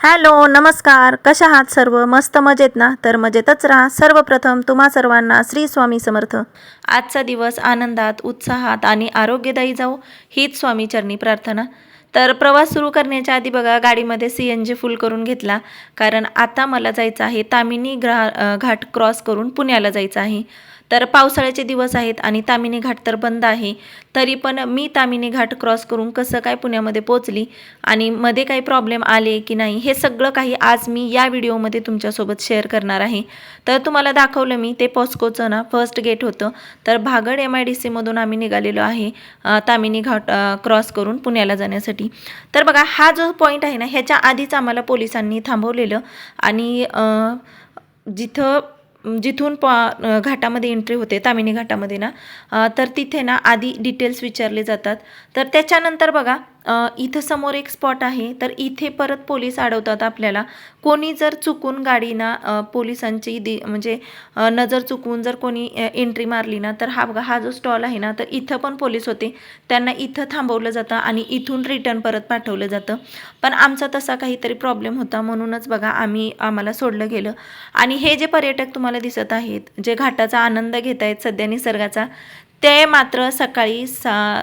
Hello नमस्कार, कशा आहात सर्व? मस्त मजेत ना? तर मजेतच राहा. सर्वप्रथम तुम्हा सर्वांना श्री स्वामी समर्थ. आजचा दिवस आनंदात, उत्साहात आणि आरोग्यदायी जाऊ हीच स्वामीचरणी प्रार्थना. तर प्रवास सुरू करण्याच्या आधी बघा गाडीमध्ये CNG फुल करून घेतला, कारण आता मला जायचं आहे तामिनी घाट क्रॉस करून पुण्याला जायचं आहे. तर पावसाळ्याचे दिवस आहेत आणि तामिनी घाट तर बंद आहे. तरी पण मी तामिनी घाट क्रॉस करून कसं काय पुण्यामध्ये पोचली आणि मध्ये काही प्रॉब्लेम आले की नाही हे सगळं काही आज मी या व्हिडिओमध्ये तुमच्यासोबत शेअर करणार आहे. तर तुम्हाला दाखवलं मी ते पॉस्कोचं ना फर्स्ट गेट होतं. तर भागड MIDC मधून आम्ही निघालेलो आहे तामिनी घाट क्रॉस करून पुण्याला जाण्यासाठी. तर बघा हा जो पॉईंट आहे ना ह्याच्या आधीच आम्हाला पोलिसांनी थांबवलेलं आणि जिथून घाटामध्ये एंट्री होते तामिनी घाटामध्ये ना, तर तिथे ना आधी डिटेल्स विचारले जातात. तर त्याच्यानंतर बघा इथं समोर एक स्पॉट आहे. तर इथे परत पोलीस अडवतात आपल्याला. कोणी जर चुकून गाडी ना पोलिसांची म्हणजे नजर चुकवून जर कोणी एंट्री मारली ना, तर हा बघा हा जो स्टॉल आहे ना, तर इथं पण पोलीस होते. त्यांना इथं थांबवलं जातं आणि इथून रिटर्न परत पाठवलं जातं. पण आमचा तसा काहीतरी प्रॉब्लेम होता, म्हणूनच बघा आम्हाला सोडलं गेलं. आणि हे जे पर्यटक तुम्हाला दिसत आहेत जे घाटाचा आनंद घेत आहेत सध्या निसर्गाचा, ते मात्र सकाळी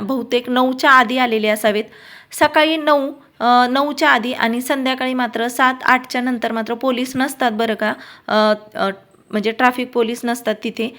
बहुतेक 9च्या आधी आलेले असावेत. सकाळी 9च्या आधी आणि संध्याकाळी मात्र 7-8च्या नंतर मात्र पोलीस नसतात बरं का. म्हणजे ट्रॅफिक पोलीस नसतात तिथे.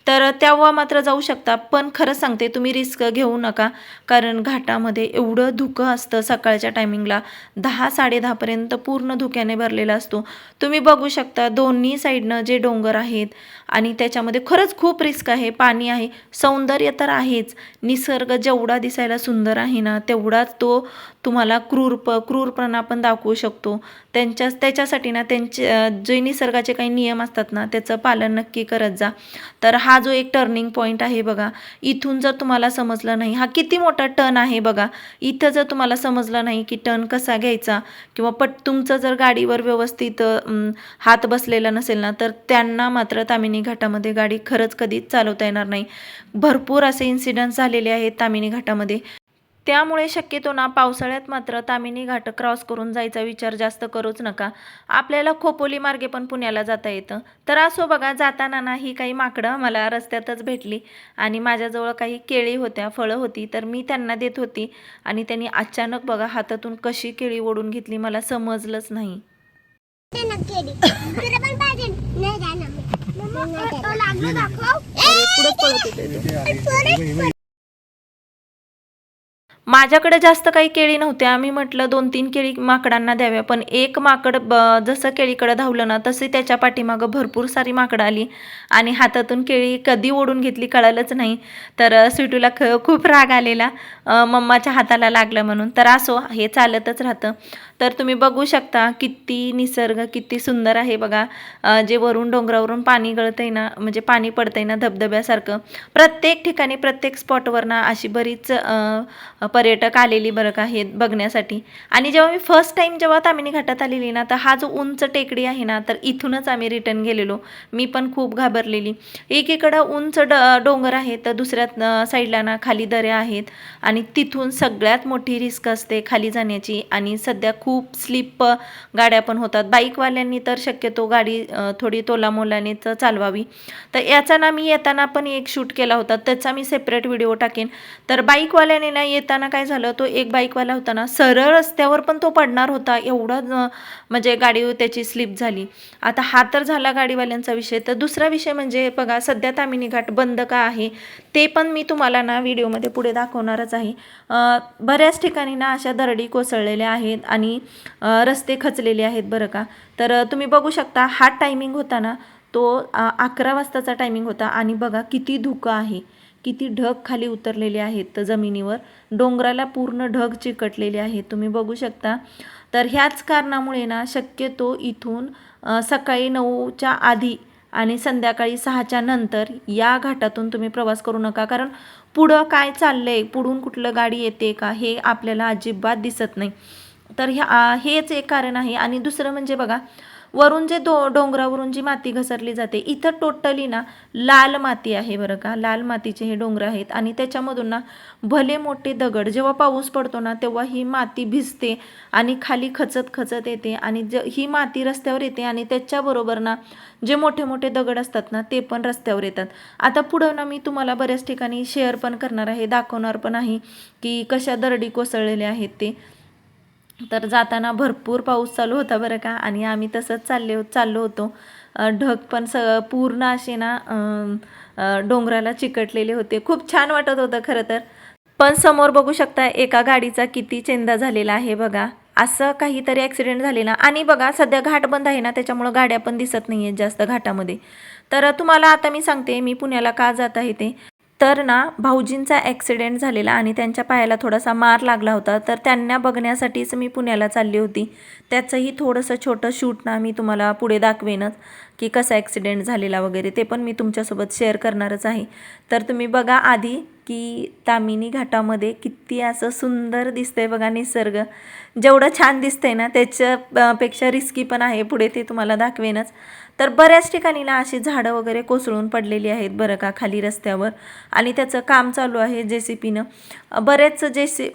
तर तेव्हा मात्र जाऊ शकता. पण खरंच सांगते तुम्ही रिस्क घेऊ नका, कारण घाटामध्ये एवढं धुकं असतं सकाळच्या टायमिंगला. 10-10:30पर्यंत पूर्ण धुक्याने भरलेला असतो. तुम्ही बघू शकता दोन्ही साईडनं जे डोंगर आहेत आणि त्याच्यामध्ये खरंच खूप रिस्क आहे. पाणी आहे, सौंदर्य तर आहेच. निसर्ग जेवढा दिसायला सुंदर आहे ना, तेवढाच तो तुम्हाला क्रूरपणा पण दाखवू शकतो. त्याच्यासाठी ना त्यांचे जे निसर्गाचे काही नियम असतात ना त्याचं पालन नक्की करत जा. तर हा जो एक टर्निंग पॉईंट आहे बघा, इथून जर तुम्हाला समजलं नाही हा किती मोठा टर्न आहे बघा, इथं जर तुम्हाला समजलं नाही की टर्न कसा घ्यायचा किंवा तुमचं जर गाडीवर व्यवस्थित हात बसलेला नसेल ना, तर त्यांना मात्र तामिनी घाटामध्ये गाडी खरंच कधीच चालवता येणार नाही. भरपूर असे इन्सिडेंट्स झालेले आहेत तामिनी घाटामध्ये. त्यामुळे शक्यतो ना पावसाळ्यात मात्र तामिनी घाट क्रॉस करून जायचा विचार जास्त करूच नका. आपल्याला खोपोली मार्गे पण पुण्याला जाता येतं. तर असो बघा, जाताना ना ही काही माकडं मला रस्त्यातच भेटली आणि माझ्याजवळ काही केळी होत्या, फळं होती, तर मी त्यांना देत होती आणि त्यांनी अचानक बघा हातातून कशी केळी ओढून घेतली मला समजलंच नाही. माझ्याकडे जास्त काही केळी नव्हत्या. आम्ही म्हटलं 2-3 केळी माकडांना द्याव्या, पण एक माकड जसं केळीकडे धावलं ना तसे त्याच्या पाठीमागं भरपूर सारी माकडं आली आणि हातातून केळी कधी ओढून घेतली कळालंच नाही. तर स्वीटूला खूप राग आलेला मम्माच्या हाताला लागलं म्हणून. तर असो, हे चालतच राहतं. तर तुम्ही बघू शकता किती निसर्ग किती सुंदर आहे बघा. जे वरून डोंगरावरून पाणी गळतंय ना, म्हणजे पाणी पडतंय ना धबधब्यासारखं. प्रत्येक ठिकाणी प्रत्येक स्पॉटवर ना अशी बरीच पर्यटक आलेली बरं का हे बघण्यासाठी. आणि जेव्हा मी फर्स्ट टाईम जेव्हा तामिनी घाटात आलेली ना, तर हा जो उंच टेकडी आहे ना, तर इथूनच आम्ही रिटर्न गेलेलो. मी पण खूप घाबरलेली. एकीकडं उंच डोंगर आहे, तर दुसऱ्या साईडला ना खाली दऱ्या आहेत आणि तिथून सगळ्यात मोठी रिस्क असते खाली जाण्याची. आणि सध्या खूप स्लिप गाड्या पण होतात. बाईकवाल्यांनी तर शक्यतो गाडी थोडी तोलामोलानेच चालवावी. तर याचा ना मी येताना पण एक शूट केला होता, त्याचा मी सेपरेट व्हिडिओ टाकेन. तर बाईकवाल्याने ना येताना काय झालं, तो एक बाईकवाला होता ना सरळ रस्त्यावर पण तो पडणार होता, एवढा म्हणजे गाडी त्याची स्लिप झाली. आता हा तर झाला गाडीवाल्यांचा विषय. तर दुसरा विषय म्हणजे बघा सध्या तामिनी घाट बंद का आहे ते पण मी तुम्हाला ना व्हिडिओमध्ये पुढे दाखवणारच आहे. बऱ्याच ठिकाणी ना अशा दरडी कोसळलेल्या आहेत आणि रस्ते खचलेले आहेत बरं का. तर तुम्ही बघू शकता हा टायमिंग होता ना तो 11 वाजताचा टायमिंग होता आणि बघा किती धुकं आहे, किती ढग खाली उतरलेले आहेत जमिनीवर. डोंगराला पूर्ण ढग चिकटलेले आहेत तुम्ही बघू शकता. तर ह्याच कारणामुळे ना शक्यतो इथून सकाळी 9च्या आधी आणि संध्याकाळी 6च्या नंतर या घाटातून तुम्ही प्रवास करू नका, कारण पुढं काय चाललंय, पुढून कुठलं गाडी येते का हे आपल्याला अजिबात दिसत नाही. तर हेच एक कारण आहे. आणि दुसरं म्हणजे बघा वरून जे डोंगरावरून जी माती घसरली जाते, इथं टोटली ना लाल माती आहे बरं का. लाल मातीचे हे डोंगर आहेत आणि त्याच्यामधून ना भले मोठे दगड, जेव्हा पाऊस पडतो ना तेव्हा ही माती भिजते आणि खाली खचत खचत येते आणि ही माती रस्त्यावर येते आणि त्याच्याबरोबर ना जे मोठे मोठे दगड असतात ना ते पण रस्त्यावर येतात. आता पुढं ना मी तुम्हाला बऱ्याच ठिकाणी शेअर पण करणार आहे, दाखवणार पण आहे की कशा दरडी कोसळलेल्या आहेत ते. तर जाताना भरपूर पाऊस चालू होता बरं का आणि आम्ही तसंच चाललो होतो. ढग पण पूर्ण असे ना डोंगराला चिकटलेले होते. खूप छान वाटत होतं खरं तर. पण समोर बघू शकता एका गाडीचा किती चेंदा झालेला आहे बघा. असं काहीतरी ॲक्सिडेंट झालेला आणि बघा सध्या घाट बंद आहे ना त्याच्यामुळं गाड्या पण दिसत नाही आहेत जास्त घाटामध्ये. तर तुम्हाला आता मी सांगते मी पुण्याला का जात आहे ते. तर ना भाऊजींचा ॲक्सिडेंट झालेला आणि त्यांच्या पायाला थोडासा मार लागला होता, तर त्यांना बघण्यासाठीच मी पुण्याला चालली होती. त्याचंही थोडंसं छोटं शूट ना मी तुम्हाला पुढे दाखवेनच की कसा ॲक्सिडेंट झालेला वगैरे, ते पण मी तुमच्यासोबत शेअर करणारच आहे. तर तुम्ही बघा आधी की ताम्हिणी घाटामध्ये किती असं सुंदर दिसतंय बघा निसर्ग. जेवढं छान दिसतंय ना त्याच्यापेक्षा रिस्की पण आहे, पुढे ते तुम्हाला दाखवेनच. तर बऱ्याच ठिकाणी ना अशी झाडं वगैरे कोसळून पडलेली आहेत बरं का खाली रस्त्यावर आणि त्याचं काम चालू आहे JCPनं. बरेच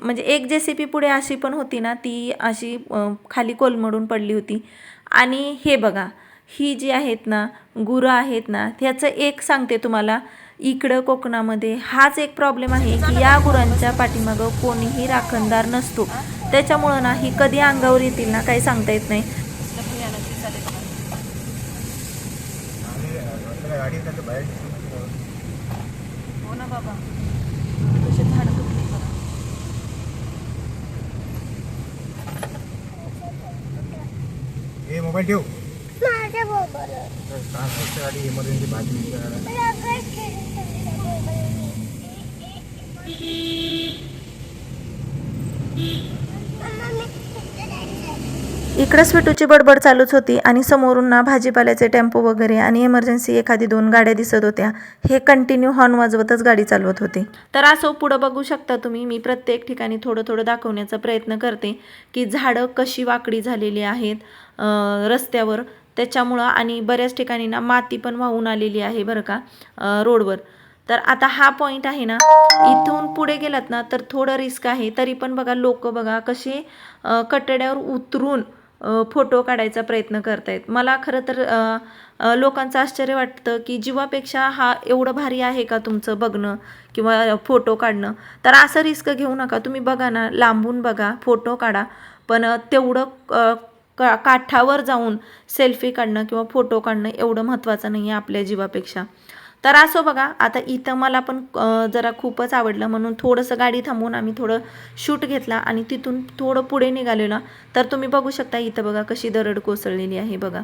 म्हणजे एक JCP पुढे अशी पण होती ना ती अशी खाली कोलमडून पडली होती. आणि हे बघा ही जी आहेत ना गुरं आहेत ना, ह्याचं एक सांगते तुम्हाला, इकडं कोकणामध्ये हाच एक प्रॉब्लेम आहे की या गुरांच्या पाठीमागं कोणीही राखणदार नसतो. त्याच्यामुळं ना ही कधी अंगावर येतील ना काही सांगता येत नाही. हो ना बाबा, कसे झाड तुटले बघा. हे मोबाईल ठेव. माझ्या मोबाईल गाडी इमर्जन्सी भाजी इकडं स्वीटूची बडबड चालूच होती आणि समोरून ना भाजीपाल्याचे टेम्पो वगैरे आणि इमर्जन्सी एखादी 2 गाड्या दिसत होत्या. हे कंटिन्यू हॉर्न वाजवतच गाडी चालवत होते. तर असं पुढं बघू शकता तुम्ही, मी प्रत्येक ठिकाणी थोडं थोडं दाखवण्याचा प्रयत्न करते की झाडं कशी वाकडी झालेली आहेत रस्त्यावर त्याच्यामुळं. आणि बऱ्याच ठिकाणी ना माती पण वाहून आलेली आहे बरं का रोडवर. तर आता हा पॉईंट आहे ना, इथून पुढे गेलात ना तर थोडं रिस्क आहे. तरी पण बघा लोक बघा कसे कटड्यावर उतरून फोटो काढायचा प्रयत्न करतायत. मला खरं तर लोकांचं आश्चर्य वाटतं की जीवापेक्षा हा एवढं भारी आहे का तुमचं बघणं किंवा फोटो काढणं. तर असं रिस्क घेऊ नका. तुम्ही बघा ना, लांबून बघा, फोटो काढा, पण तेवढं काठावर जाऊन सेल्फी काढणं किंवा फोटो काढणं एवढं महत्त्वाचं नाही आहे आपल्या जीवापेक्षा. तर असं बघा आता इथं मला पण जरा खूपच आवडलं म्हणून थोडंसं गाडी थांबवून आम्ही थोडं शूट घेतला आणि तिथून थोडं पुढे निघालो ना, तर तुम्ही बघू शकता इथं बघा कशी दरड कोसळलेली आहे बघा.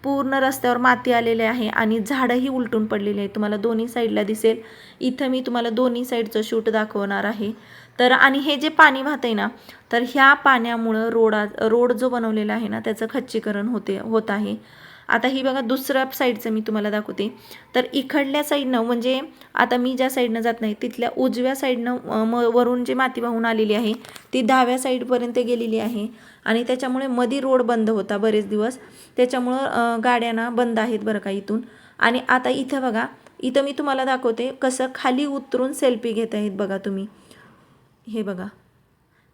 पूर्ण रस्त्यावर माती आलेली आहे आणि झाडंही उलटून पडलेली आहेत. तुम्हाला दोन्ही साईडला दिसेल. इथं मी तुम्हाला दोन्ही साईडचं शूट दाखवणार आहे. तर आणि हे जे पाणी वाहतंय ना, तर ह्या पाण्यामुळं रोड जो बनवलेला आहे ना त्याचं खच्चीकरण होत आहे. आता ही बघा दुसऱ्या साईडचं मी तुम्हाला दाखवते. तर इकडल्या साईडनं म्हणजे आता मी ज्या साईडनं जात नाही तिथल्या उजव्या साईडनं वरून जी माती वाहून आलेली आहे ती 10व्या साईडपर्यंत गेलेली आहे आणि त्याच्यामुळे मधी रोड बंद होता बरेच दिवस. त्याच्यामुळं गाड्यांना बंद आहेत बरं का इथून. आणि आता इथं बघा, इथं मी तुम्हाला दाखवते कसं खाली उतरून सेल्फी घेत आहेत बघा तुम्ही. हे बघा,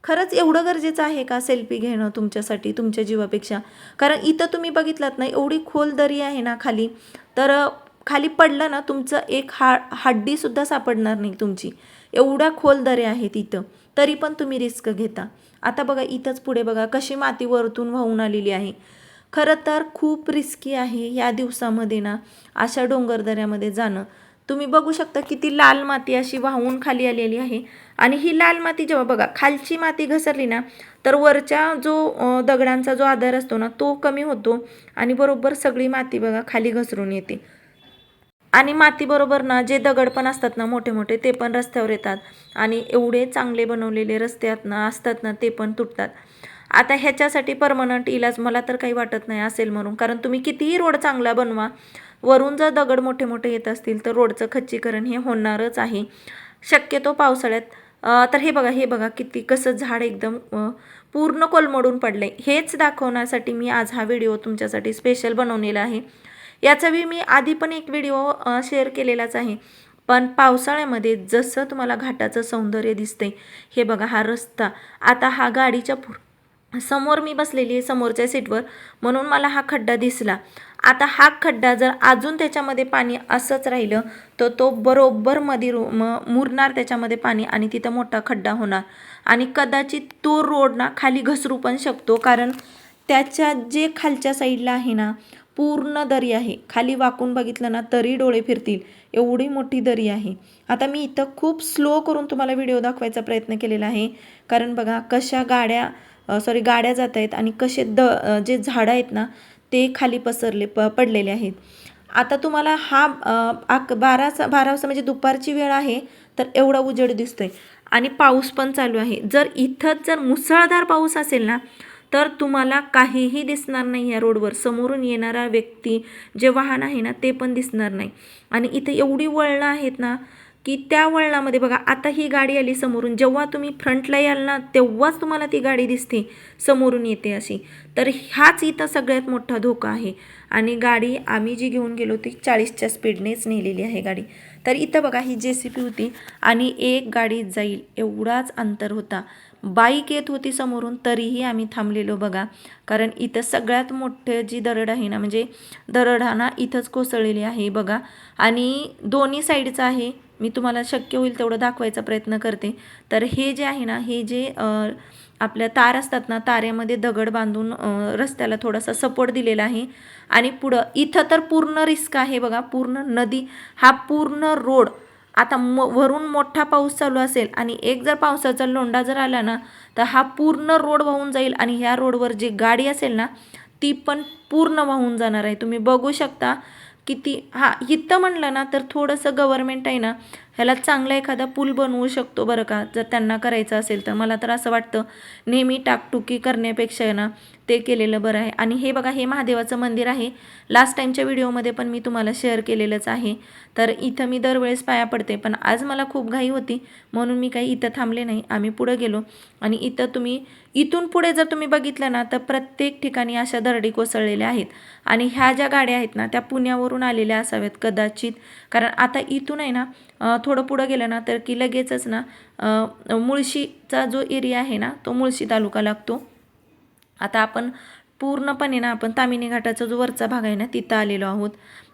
खरंच एवढं गरजेचं आहे का सेल्फी घेणं तुमच्यासाठी तुमच्या जीवापेक्षा. कारण इथं तुम्ही बघितलात ना एवढी खोल दरी आहे ना खाली, तर खाली पडलं ना तुमचं एक हड्डीसुद्धा सापडणार नाही तुमची. एवढ्या खोल दऱ्या आहेत इथं, तरी पण तुम्ही रिस्क घेता. आता बघा इथंच पुढे बघा कशी माती वरतून वाहून आलेली आहे. खरं तर खूप रिस्की आहे या दिवसामध्ये ना अशा डोंगरदऱ्यामध्ये जाणं. तुम्ही बघू शकता किती लाल माती अशी वाहून खाली आलेली आहे. आणि ही लाल माती जेव्हा बघा खालची माती घसरली ना तर वरच्या जो दगडांचा जो आधार असतो ना तो कमी होतो आणि बरोबर सगळी माती बघा खाली घसरून येते. आणि मातीबरोबर ना जे दगड पण असतात ना मोठे मोठे ते पण रस्त्यावर येतात आणि एवढे चांगले बनवलेले रस्ते असतात ना ते पण तुटतात. आता ह्याच्यासाठी परमनंट इलाज मला तर काही वाटत नाही असेल म्हणून. कारण तुम्ही कितीही रोड चांगला बनवा, वरून जर दगड मोठे मोठे येत असतील तर रोडचं खच्चीकरण हे होणारच आहे. शक्यतो पावसाळ्यात तर हे बघा किती कसं झाड एकदम पूर्ण कोलमडून पडलंय. हेच दाखवण्यासाठी मी आज हा व्हिडिओ तुमच्यासाठी स्पेशल बनवलेला आहे. याचा मी आधी पण एक व्हिडिओ शेअर केलेलाच आहे. पण पावसाळ्यामध्ये जसं तुम्हाला घाटाचं सौंदर्य दिसतंय, हे बघा हा रस्ता. आता हा गाडीच्या समोर मी बसलेली आहे समोरच्या सीटवर, म्हणून मला हा खड्डा दिसला. आता हा खड्डा जर अजून त्याच्यामध्ये पाणी असंच राहिलं तर तो बरोबर मध्ये मुरणार त्याच्यामध्ये पाणी आणि तिथं मोठा खड्डा होणार आणि कदाचित तो रोड ना खाली घसरू पण शकतो. कारण त्याच्या जे खालच्या साईडला आहे ना पूर्ण दरी आहे. खाली वाकून बघितलं ना तरी डोळे फिरतील, एवढी मोठी दरी आहे. आता मी इथं खूप स्लो करून तुम्हाला व्हिडिओ दाखवायचा प्रयत्न केलेला आहे. कारण बघा कशा गाड्या जात आहेत आणि कसे जे झाडं आहेत ना ते खाली पडलेले आहेत. आता तुम्हाला हा 12 वाजता म्हणजे दुपारची वेळ आहे तर एवढा उजेड दिसतोय आणि पाऊस पण चालू आहे. जर इथंच जर मुसळधार पाऊस असेल ना तर तुम्हाला काहीही दिसणार नाही. या रोडवर समोरून येणारा व्यक्ती, जे वाहन आहे ना ते पण दिसणार नाही. आणि इथे एवढी वळणं आहेत ना की त्या वळणामध्ये बघा आता ही गाडी आली समोरून, जेव्हा तुम्ही फ्रंटला याल ना तेव्हाच तुम्हाला ती गाडी दिसते समोरून येते अशी. तर ह्याच इथं सगळ्यात मोठा धोका आहे. आणि गाडी आम्ही जी घेऊन गेलो ती 40च्या स्पीडनेच नेलेली आहे गाडी. तर इथं बघा ही JCB होती आणि एक गाडी जाईल एवढाच अंतर होता. बाईक येत होती समोरून तरीही आम्ही थांबलेलो बघा. कारण इथं सगळ्यात मोठं जी दरड आहे ना, म्हणजे दरड हा ना इथंच कोसळलेली आहे बघा. आणि दोन्ही साईडचं आहे. मी तुम्हाला शक्य होईल तेवढं दाखवायचा प्रयत्न करते. तर हे जे आहे ना, हे जे आपल्या तार असतात ना, तारेमध्ये दगड बांधून रस्त्याला थोडासा सपोर्ट दिलेला आहे. आणि पुढं इथं तर पूर्ण रिस्क आहे बघा. पूर्ण नदी, हा पूर्ण रोड आता वरून मोठा पाऊस चालू असेल आणि एक जर पावसाचा लोंढा जर आला ना तर हा पूर्ण रोड वाहून जाईल आणि ह्या रोडवर जी गाडी असेल ना ती पण पूर्ण वाहून जाणार आहे. तुम्ही बघू शकता किती. इथं म्हणलं ना तर थोडंसं गव्हर्नमेंट आहे ना ह्याला चांगला एखादा पूल बनवू शकतो बरं का, जर त्यांना करायचं असेल तर. मला तर असं वाटतं नेहमी टाकटुकी करण्यापेक्षा ना ते केलेलं बरं आहे. आणि हे बघा हे महादेवाचं मंदिर आहे. लास्ट टाईमच्या व्हिडिओमध्ये पण मी तुम्हाला शेअर केलेलंच आहे. तर इथं मी दरवेळेस पाया पडते, पण आज मला खूप घाई होती म्हणून मी काही इथं थांबले नाही. आम्ही पुढे गेलो आणि इथून पुढे जर तुम्ही बघितलं ना तर प्रत्येक ठिकाणी अशा दरडी कोसळलेल्या आहेत. आणि ह्या ज्या गाड्या आहेत ना त्या पुण्यावरून आलेल्या असाव्यात कदाचित. कारण आता इथून आहे ना थोडं पुढं गेलं ना तर की लगेचच ना मुळशीचा जो एरिया आहे ना तो मुळशी तालुका लागतो. आता आपण पूर्णपणे ना आपण ताम्हिणी घाटाचा जो वरचा भाग आहे ना तिथं आलेलो आहोत.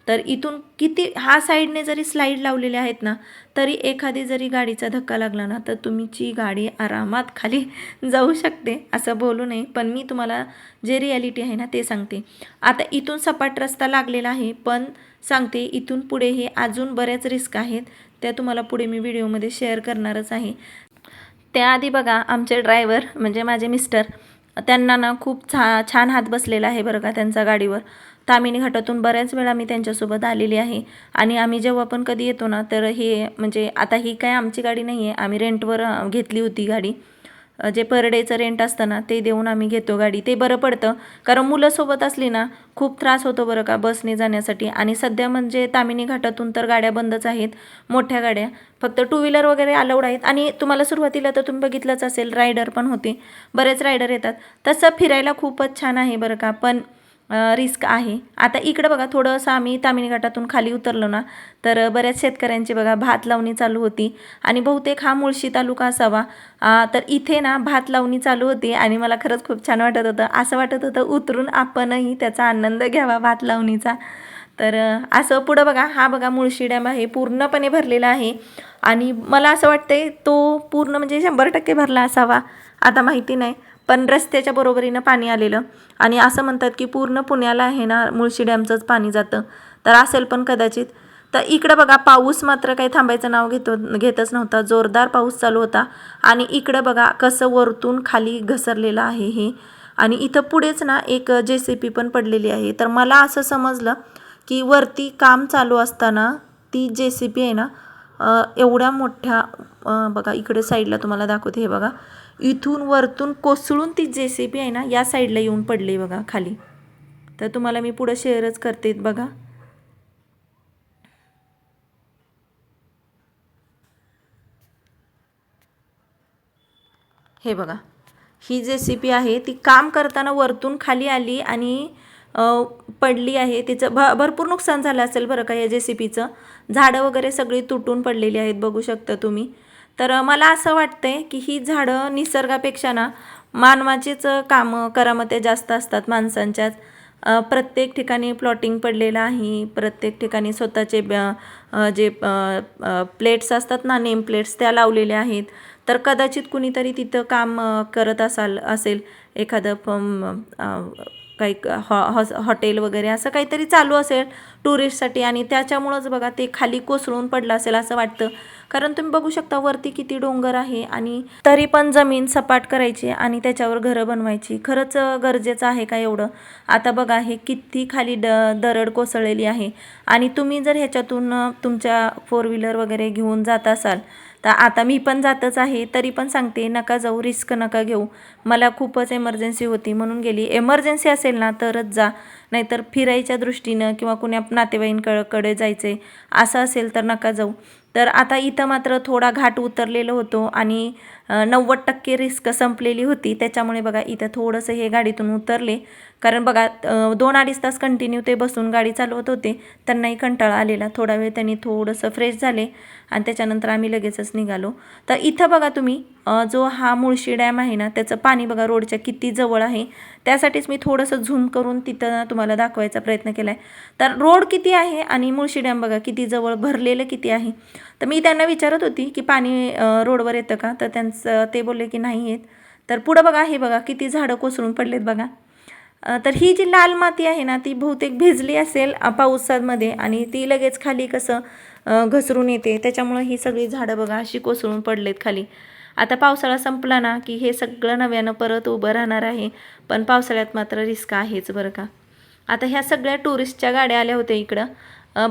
तर इथून किती हा साईडने जरी स्लाईड लावलेले आहेत ना तरी एखादी जरी गाडीचा धक्का लागला ना तर तुमची गाडी आरामात खाली जाऊ शकते. असं बोलू नये, पण मी तुम्हाला जे रिॲलिटी आहे ना ते सांगते. आता इथून सपाट रस्ता लागलेला आहे, पण सांगते इथून पुढे हे अजून बऱ्याच रिस्क आहेत. त्या तुम्हाला पुढे मी व्हिडिओमध्ये शेअर करणारच आहे. त्याआधी बघा आमचे ड्रायव्हर म्हणजे माझे मिस्टर, त्यांना ना खूप छान हात बसलेला आहे बरं का त्यांचा गाडीवर. ताम्हिणी घाटातून बऱ्याच वेळा मी त्यांच्यासोबत आलेली आहे. आणि आम्ही जेव्हा पण कधी येतो ना तर हे म्हणजे आता ही काय आमची गाडी नाही आहे, आम्ही रेंटवर घेतली होती गाडी. जे पर डेचं रेंट असतं ना ते देऊन आम्ही घेतो गाडी. ते बरं पडतं कारण मुलं सोबत असली ना खूप त्रास होतो बरं का बसने जाण्यासाठी. आणि सध्या म्हणजे ताम्हिणी घाटातून तर गाड्या बंदच आहेत, मोठ्या गाड्या. फक्त 2 व्हीलर वगैरे अलाउड आहेत. आणि तुम्हाला सुरुवातीला तर तुम्ही बघितलंच असेल रायडर पण होते, बरेच रायडर येतात. तसं फिरायला खूपच छान आहे बरं का, पण रिस्क आहे. आता इकडं बघा थोडंसं आम्ही ताम्हिणी घाटातून खाली उतरलो ना तर बऱ्याच शेतकऱ्यांची बघा भात लावणी चालू होती. आणि बहुतेक हा मुळशी तालुका असावा. तर इथे ना भात लावणी चालू होती आणि मला खरंच खूप छान वाटत होतं. असं वाटत होतं उतरून आपणही त्याचा आनंद घ्यावा भात लावणीचा. तर असं पुढं बघा हा बघा मुळशी डॅम आहे, पूर्णपणे भरलेला आहे. आणि मला असं वाटतंय तो पूर्ण म्हणजे 100% भरला असावा, आता माहिती नाही. पण रस्त्याच्या बरोबरीनं पाणी आलेलं आणि असं म्हणतात की पूर्ण पुण्याला आहे ना मुळशी डॅमचंच पाणी जातं. तर असेल पण कदाचित. तर इकडं बघा पाऊस मात्र काही थांबायचं नाव घेतच नव्हता. जोरदार पाऊस चालू होता. आणि इकडं बघा कसं वरतून खाली घसरलेलं आहे हे. आणि इथं पुढेच ना एक JCB पण पडलेली आहे. तर मला असं समजलं की वरती काम चालू असताना ती JCB आहे ना एवढ्या मोठ्या बघा इकडे साईडला तुम्हाला दाखवते, हे बघा इथून वरतून कोसळून ती JCB आहे ना या साईडला येऊन पडली बघा खाली. तर तुम्हाला मी पुढं शेअरच करते बघा. हे बघा, ही JCB आहे ती काम करताना वरतून खाली आली आणि पडली आहे. तिचं भरपूर नुकसान झालं असेल बरं का या JCBचं. झाडं वगैरे सगळी तुटून पडलेली आहेत, बघू शकता तुम्ही. तर मला असं वाटतंय की ही झाडं निसर्गापेक्षा ना मानवाचीच कामं करामत्या जास्त असतात माणसांच्याच. प्रत्येक ठिकाणी प्लॉटिंग पडलेलं आहे, प्रत्येक ठिकाणी स्वतःचे जे प्लेट्स असतात ना, नेम प्लेट्स त्या लावलेल्या आहेत. तर कदाचित कुणीतरी तिथं काम करत असेल, एखादं काही हॉटेल वगैरे असं काहीतरी चालू असेल टुरिस्टसाठी, आणि त्याच्यामुळंच बघा ते खाली कोसळून पडलं असेल असं वाटतं. कारण तुम्ही बघू शकता वरती किती डोंगर आहे आणि तरी पण जमीन सपाट करायची आणि त्याच्यावर घरं बनवायची. खरंच गरजेचं आहे का एवढं? आता बघा हे किती खाली दरड कोसळलेली आहे. आणि तुम्ही जर ह्याच्यातून तुमच्या 4 व्हीलर वगैरे घेऊन जात असाल, तर आता मी पण जातच आहे, तरी पण सांगते नका जाऊ, रिस्क नका घेऊ. मला खूपच एमर्जन्सी होती म्हणून गेली. एमर्जन्सी असेल ना तरच जा, नाहीतर फिरायच्या दृष्टीनं किंवा कुण्या नातेवाईंकडे जायचे असं असेल तर नका जाऊ. तर आता इथं मात्र थोडा घाट उतरलेलं होतो आणि 90% रिस्क संपलेली होती. त्याच्यामुळे बघा इथं थोडंसं हे गाडीतून उतरले, कारण बघा 2-2.5 तास कंटिन्यू ते बसून गाडी चालवत होते. त्यांनाही कंटाळा आलेला. थोडा वेळ त्यांनी थोडंसं फ्रेश झाले आणि त्याच्यानंतर आम्ही लगेचच निघालो. तर इथं बघा तुम्ही जो हा मुळशी डॅम आहे ना, त्याचं पाणी बघा रोडच्या किती जवळ आहे. त्यासाठीच मी थोडंसं झूम करून तिथं तुम्हाला दाखवायचा प्रयत्न केला आहे. तर रोड किती आहे आणि मुळशी डॅम बघा किती जवळ, भरलेलं किती आहे. तर मी त्यांना विचारत होती की पाणी रोडवर येतं का, तर त्यांचं ते बोलले की नाही येत. तर पुढं बघा, हे बघा किती झाडं कोसळून पडलेत बघा. तर ही जी लाल माती आहे ना, ती बहुतेक भिजली असेल पावसामध्ये आणि ती लगेच खाली कसं घसरून येते, त्याच्यामुळं ही सगळी झाडं बघा अशी कोसळून पडलेत खाली. आता पावसाळा संपला ना की हे सगळं नव्यानं परत उभं राहणार आहे, पण पावसाळ्यात मात्र रिस्क आहेच बरं का. आता ह्या सगळ्या टुरिस्टच्या गाड्या आल्या होत्या इकडं.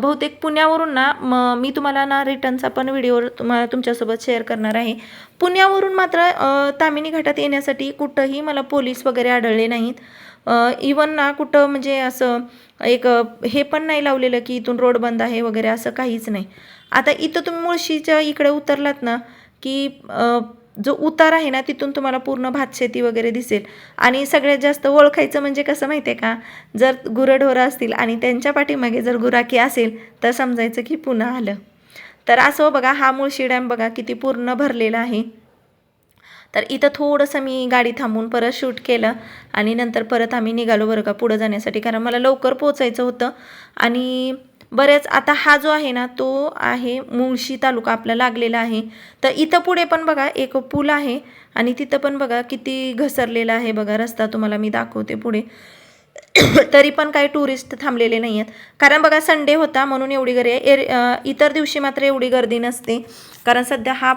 बहुतेक पुण्यावरून ना मी तुम्हाला ना रिटर्नचा पण व्हिडिओ तुमच्यासोबत शेअर करणार आहे. पुण्यावरून मात्र ताम्हिणी घाटात येण्यासाठी कुठंही मला पोलीस वगैरे आढळले नाहीत. इवन ना कुठं म्हणजे असं एक हे पण नाही लावलेलं की इथून रोड बंद आहे वगैरे, असं काहीच नाही. आता इथं तुम्ही मुळशीच्या इकडे उतरलात ना की जो उतार आहे ना तिथून तुम्हाला पूर्ण भातशेती वगैरे दिसेल. आणि सगळ्यात जास्त ओळखायचं म्हणजे कसं माहिती आहे का, जर गुरंढोरं असतील आणि त्यांच्या पाठीमागे जर गुराखी असेल तर समजायचं की पुन्हा आलं. तर असं बघा हा मुळशी डॅम बघा किती पूर्ण भरलेला आहे. तर इथं थोडंसं मी गाडी थांबून परत शूट केलं आणि नंतर परत आम्ही निघालो बरं का पुढं जाण्यासाठी, कारण मला लवकर पोचायचं होतं. आणि बरेच आता हा जो आहे ना तो आहे मुळशी तालुका आपला लागलेला आहे. तर इथं पुढे पण बघा एक पूल आहे आणि तिथं पण बघा किती घसरलेला आहे बघा रस्ता, तुम्हाला मी दाखवते पुढे. तरी पण काही टुरिस्ट थांबलेले नाही आहेत, कारण बघा संडे होता म्हणून एवढी गर्दी. इतर दिवशी मात्र एवढी गर्दी नसते, कारण सध्या हा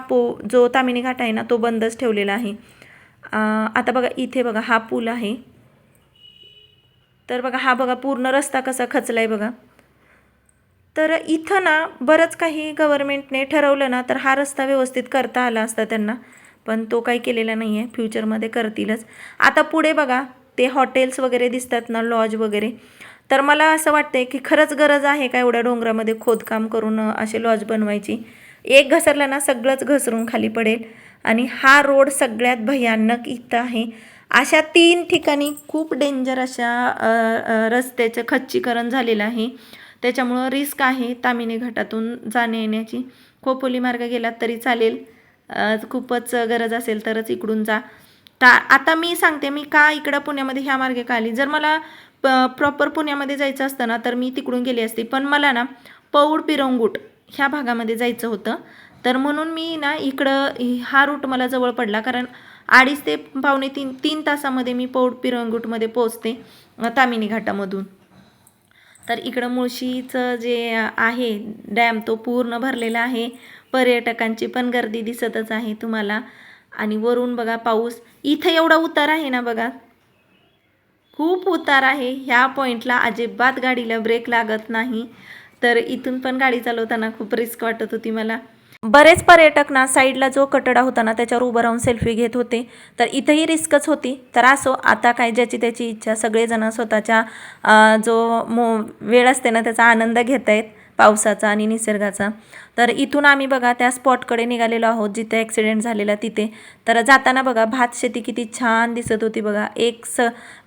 जो ताम्हिणी घाट आहे ना तो बंदच ठेवलेला आहे. आता बघा इथे बघा हा पूल आहे. तर बघा हा बघा पूर्ण रस्ता कसा खचला आहे बघा. तर इथं ना बरंच काही गव्हर्नमेंटने ठरवलं ना तर हा रस्ता व्यवस्थित करता आला असता त्यांना, पण तो काही केलेला नाही आहे. फ्युचरमध्ये करतीलच. आता पुढे बघा ते हॉटेल्स वगैरे दिसतात ना, लॉज वगैरे. तर मला असं वाटतंय की खरंच गरज आहे का एवढ्या डोंगरामध्ये खोदकाम करून असे लॉज बनवायची. एक घसरला ना सगळंच घसरून खाली पडेल. आणि हा रोड सगळ्यात भयानक इथं आहे. अशा 3 ठिकाणी खूप डेंजर अशा रस्त्याचं खच्चीकरण झालेलं आहे. त्याच्यामुळं रिस्क आहे ताम्हिणी घाटातून जाण्या येण्याची. खोपोली मार्ग गेलात तरी चालेल, खूपच गरज असेल तरच इकडून जा. आता मी सांगते मी का इकडं पुण्यामध्ये ह्या मार्गे का आली. जर मला प्रॉपर पुण्यामध्ये जायचं असतं ना तर मी तिकडून गेली असती, पण मला ना पौड पिरंगुट ह्या भागामध्ये जायचं होतं. तर म्हणून मी ना इकडं हा रूट मला जवळ पडला, कारण 2.5 ते पावणे 3 तासामध्ये मी पौड पिरंगुटमध्ये पोहोचते ताम्हिणी घाटामधून. तर इकडं मुळशीचं जे आहे डॅम तो पूर्ण भरलेला आहे. पर्यटकांची पण गर्दी दिसतच आहे तुम्हाला. आणि वरून बघा पाऊस. इथं एवढा उतार आहे ना बघा, खूप उतार आहे. ह्या पॉईंटला अजिबात गाडीला ब्रेक लागत नाही. तर इथून पण गाडी चालवताना खूप रिस्क वाटत होती मला. बरेच पर्यटक ना साईडला जो कटडा होता ना त्याच्यावर उभं राहून सेल्फी घेत होते. तर इथंही रिस्कच होती. तर असो, आता काय ज्याची त्याची इच्छा, सगळेजण स्वतःच्या जो वेळ असते ना त्याचा आनंद घेत आहेत. पावसाचा आणि निसर्गाचा. तर इथून आम्ही बघा त्या स्पॉटकडे निघालेलो आहोत जिथे ॲक्सिडेंट झालेला तिथे. तर जाताना बघा भात शेती किती छान दिसत होती बघा.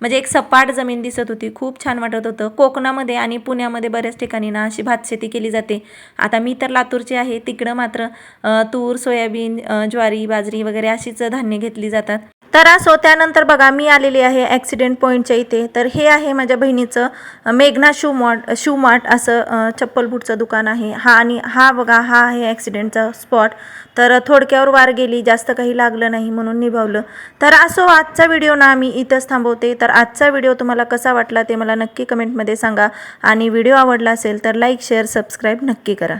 म्हणजे एक सपाट जमीन दिसत होती. खूप छान वाटत होतं. कोकणामध्ये आणि पुण्यामध्ये बऱ्याच ठिकाणी ना अशी भात शेती केली जाते. आता मी तर लातूरची आहे, तिकडं मात्र तूर, सोयाबीन, ज्वारी, बाजरी वगैरे अशीच धान्य घेतली जातात. तर असो, त्यानंतर बघा मी आलेली आहे ॲक्सिडेंट पॉईंटच्या इथे. तर हे आहे माझ्या बहिणीचं मेघना शू मार्ट असं चप्पल बूटचं दुकान आहे. हा बघा हा आहे ॲक्सिडेंटचा स्पॉट. तर थोडक्यावर वार गेली, जास्त काही लागलं नाही म्हणून निभावलं. तर असो, आजचा व्हिडिओ ना मी इथंच थांबवते. तर आजचा व्हिडिओ तुम्हाला कसा वाटला ते मला नक्की कमेंटमध्ये सांगा आणि व्हिडिओ आवडला असेल तर लाईक, शेअर, सबस्क्राईब नक्की करा.